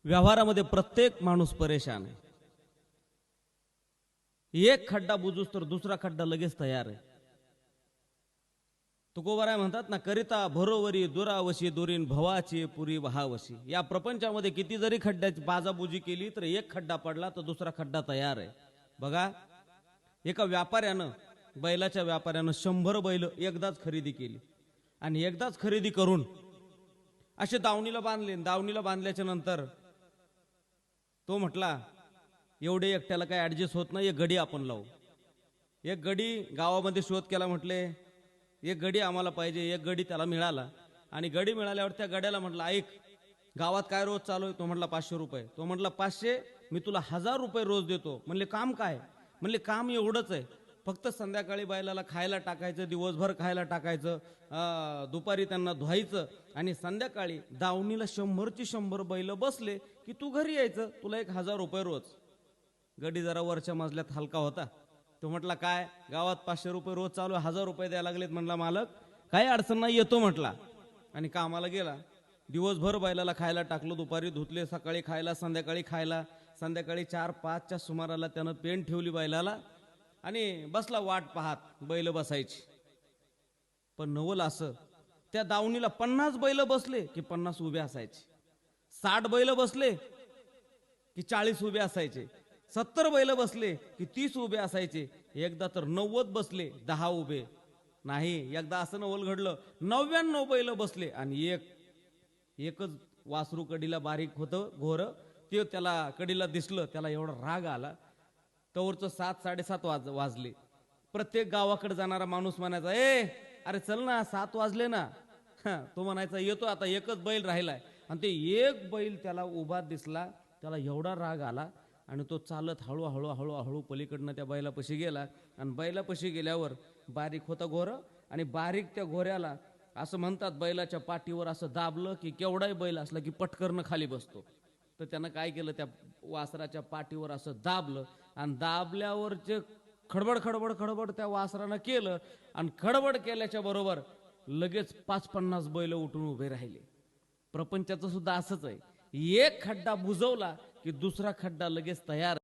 व्यवहारामध्ये प्रत्येक माणूस परेशान आहे. एक खड्डा बुजूस तर दुसरा खड्डा लगेच तयार आहे. तुकोबाराय म्हणतात ना, करिता भरोवरी दुरावशी दुरीन भवाची पुरी वहावशी. या प्रपंचामध्ये किती जरी खड्ड्याची बाजाबुजी केली तर एक खड्डा पडला तर दुसरा खड्डा तयार आहे. बघा, एका व्यापाऱ्यानं, बैलाच्या व्यापाऱ्यानं 100 बैल एकदाच खरेदी केली आणि एकदाच खरेदी करून असे दावणीला बांधले. दावणीला बांधल्याच्या नंतर तो म्हटला, एवढे एकट्याला काय ऍडजस्ट होत नाही, एक गडी आपण लावू. एक गडी गावामध्ये शोध केला, म्हटले एक गडी आम्हाला पाहिजे. एक गडी त्याला मिळाला आणि गडी मिळाल्यावर त्या गड्याला म्हटलं, ऐक, गावात काय रोज चालू आहे? तो म्हटला 500 रुपये. तो म्हटला 500, मी तुला 1000 रुपये रोज देतो. म्हणले काम काय? म्हणले काम एवढंच आहे, फक्त संध्याकाळी बैलाला खायला टाकायचं, दिवसभर खायला टाकायचं, दुपारी त्यांना धुवायचं आणि संध्याकाळी दावणीला 100ची 100 बैल बसले की तू घरी यायचं, तुला 1000 रुपये रोज. गडी जरा वरच्या मजल्यात हलका होता. तो म्हटला, काय गावात 500 रुपये रोज चालू, 1000 रुपये द्यायला लागलेत. म्हणला, मालक काही अडचण नाही, येतो म्हटला. आणि कामाला गेला. दिवसभर बैलाला खायला टाकलं, दुपारी धुतले, सकाळी खायला, संध्याकाळी खायला. संध्याकाळी 4-5च्या सुमाराला त्यानं पेन ठेवली बैलाला आणि बसला वाट पाहत बैल बसायची. पण नवल असं, त्या दावणीला 50 बैल बसले की 50 उभे असायचे, 60 बैल बसले की 40 उभे असायचे, 70 बैल बसले की 30 उभे असायचे. एकदा तर 90 बसले, 10 उभे. नाही, एकदा असं नवल घडलं, 99 बैल बसले आणि एकच वासरू कडीला बारीक होतं घोर, ते त्याला कडीला दिसलं. त्याला एवढा राग आला, तवरचं 7-7:30 वाजले. प्रत्येक गावाकडे जाणारा माणूस म्हणायचा, अरे चल ना, 7 वाजले ना. तो म्हणायचा, येतो आता, एकच बैल राहिलाय. आणि ते एक बैल त्याला उभा दिसला, त्याला एवढा राग आला आणि तो चालत हळूहळू हळूहळू पलीकडनं त्या बैलापाशी गेला. आणि बैलापाशी गेल्यावर बारीक होता घोर आणि बारीक त्या घोऱ्याला असं म्हणतात, बैलाच्या पाठीवर असं दाबलं की केवढाही बैल असला की पटकरनं खाली बसतो. तर त्यानं काय केलं, त्या वासराच्या पाठीवर असं दाबलं आणि दाबल्यावर जे खडबड खडबड खडबड त्या वासरानं केलं आणि खडबड केल्याच्या बरोबर लगेच 5-50 बैल उठून उभे राहिले. प्रपंचाचं सुद्धा असंच आहे, एक खड्डा बुजवला की दुसरा खड्डा लगेच तयार.